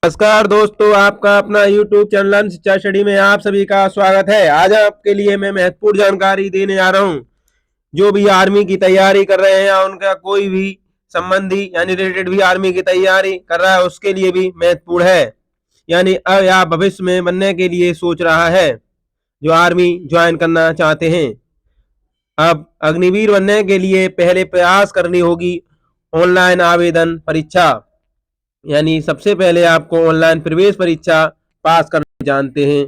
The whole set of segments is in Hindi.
नमस्कार दोस्तों, आपका अपना YouTube चैनल शिक्षा स्टडी में आप सभी का स्वागत है। आज आपके लिए मैं महत्वपूर्ण जानकारी देने जा रहा हूं। जो भी आर्मी की तैयारी कर रहे हैं या उनका कोई भी संबंधी यानी रिलेटेड भी आर्मी की तैयारी कर रहा है, उसके लिए भी महत्वपूर्ण है। यानी अब या भविष्य में बनने के लिए सोच रहा है, जो आर्मी ज्वाइन करना चाहते हैं। अब अग्निवीर बनने के लिए पहले प्रयास करनी होगी ऑनलाइन आवेदन परीक्षा। यानी सबसे पहले आपको ऑनलाइन प्रवेश परीक्षा पास करना जानते हैं।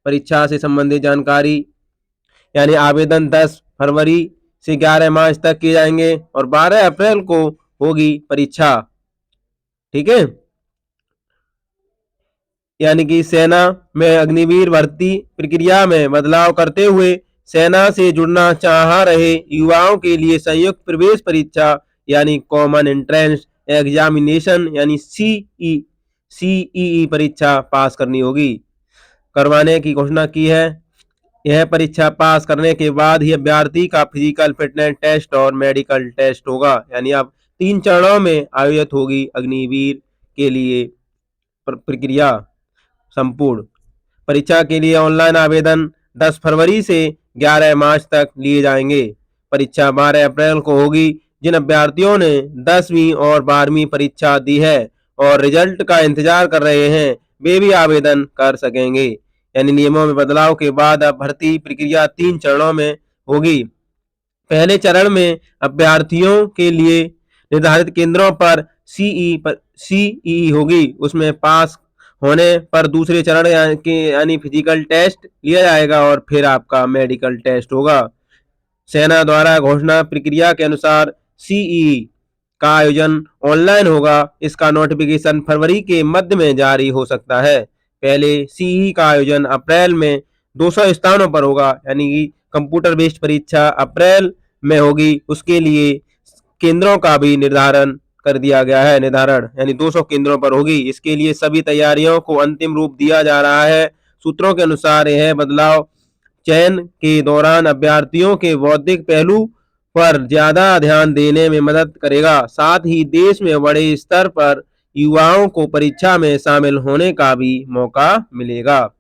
परीक्षा से संबंधित जानकारी यानी आवेदन 10 फरवरी से 11 मार्च तक किए जाएंगे और 12 अप्रैल को होगी परीक्षा। ठीक है, यानी कि सेना में अग्निवीर भर्ती प्रक्रिया में बदलाव करते हुए सेना से जुड़ना चाह रहे युवाओं के लिए संयुक्त प्रवेश परीक्षा यानी कॉमन एंट्रेंस एग्जामिनेशन यानी सीईई परीक्षा पास करनी होगी, करवाने की घोषणा की है। यह परीक्षा पास करने के बाद ही अभ्यर्थी का फिजिकल फिटनेस टेस्ट और मेडिकल टेस्ट होगा। यानी अब 3 चरणों में आयोजित होगी अग्निवीर के लिए प्रक्रिया संपूर्ण। परीक्षा के लिए ऑनलाइन आवेदन 10 फरवरी से 11 मार्च तक लिए जाएंगे। परीक्षा 12 अप्रैल को होगी। जिन अभ्यर्थियों ने 10वीं और 12वीं परीक्षा दी है और रिजल्ट का इंतजार कर रहे हैं, वे भी आवेदन कर सकेंगे। यानी नियमों में बदलाव के बाद अब भर्ती प्रक्रिया 3 चरणों में होगी। पहले चरण में अभ्यर्थियों के लिए निर्धारित केंद्रों पर सीईई होगी, उसमें पास होने पर दूसरे चरण यानी फिजिकल टेस्ट लिया जाएगा और फिर आपका मेडिकल टेस्ट होगा। सेना द्वारा घोषणा प्रक्रिया के अनुसार सीईई का आयोजन ऑनलाइन होगा। इसका नोटिफिकेशन फरवरी के मध्य में जारी हो सकता है। पहले सीईई का आयोजन अप्रैल में 200 स्थानों पर होगा, यानी कि कंप्यूटर बेस्ड परीक्षा अप्रैल में होगी। उसके लिए केंद्रों का भी निर्धारण कर दिया गया है। निर्धारण यानी 200 केंद्रों पर होगी। इसके लिए सभी तैयारियों को अंतिम रूप दिया जा रहा है। सूत्रों के अनुसार यह बदलाव चयन के दौरान अभ्यर्थियों के बौद्धिक पहलू पर ज्यादा ध्यान देने में मदद करेगा। साथ ही देश में बड़े स्तर पर युवाओं को परीक्षा में शामिल होने का भी मौका मिलेगा।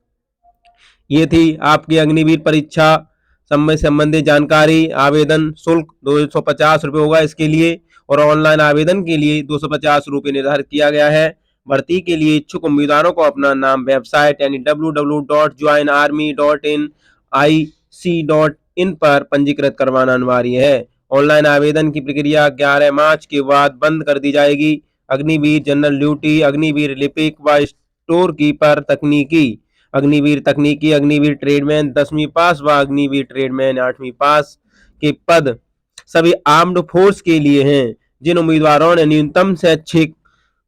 ये थी आपकी अग्निवीर परीक्षा संबंधित जानकारी। आवेदन शुल्क 250 रुपये होगा इसके लिए, और ऑनलाइन आवेदन के लिए 250 रुपये निर्धारित किया गया है। भर्ती के लिए इच्छुक उम्मीदवारों को अपना नाम वेबसाइट यानी www.joinarmy.ic.in पर पंजीकृत करवाना अनिवार्य है। ऑनलाइन आवेदन की प्रक्रिया 11 मार्च के बाद बंद कर दी जाएगी। अग्निवीर जनरल ड्यूटी, अग्निवीर लिपिक व स्टोर कीपर तकनीकी, अग्निवीर तकनीकी, अग्निवीर ट्रेडमैन 10वीं पास व अग्निवीर ट्रेडमैन 8वीं पास के पद सभी आर्म्ड फोर्स के लिए हैं। जिन उम्मीदवारों ने न्यूनतम शैक्षिक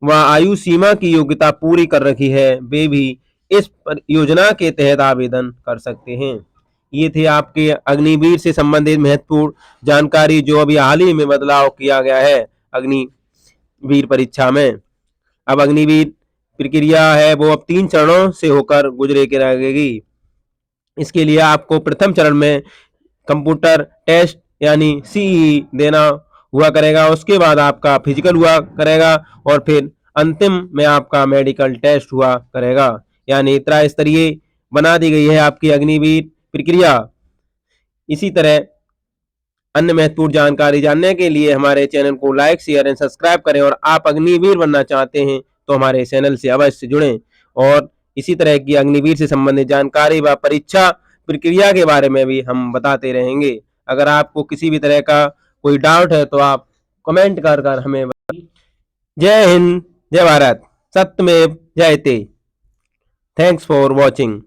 व आयु सीमा की योग्यता पूरी कर रखी है, वे भी इस योजना के तहत आवेदन कर सकते हैं। ये थे आपके अग्निवीर से संबंधित महत्वपूर्ण जानकारी, जो अभी हाल ही में बदलाव किया गया है अग्निवीर परीक्षा में। अब अग्निवीर प्रक्रिया है वो अब 3 चरणों से होकर गुजरे के रहेगी। इसके लिए आपको प्रथम चरण में कंप्यूटर टेस्ट यानी सीई देना हुआ करेगा। उसके बाद आपका फिजिकल हुआ करेगा और फिर अंतिम में आपका मेडिकल टेस्ट हुआ करेगा। यानी त्रस्तरीय बना दी गई है आपकी अग्निवीर प्रक्रिया। इसी तरह अन्य महत्वपूर्ण जानकारी जानने के लिए हमारे चैनल को लाइक, शेयर एंड सब्सक्राइब करें। और आप अग्निवीर बनना चाहते हैं तो हमारे चैनल से अवश्य जुड़ें। और इसी तरह की अग्निवीर से संबंधित जानकारी व परीक्षा प्रक्रिया के बारे में भी हम बताते रहेंगे। अगर आपको किसी भी तरह का कोई डाउट है तो आप कमेंट कर हमें बताइए। जय हिंद, जय भारत, सत्यमेव जयते। Thanks for watching.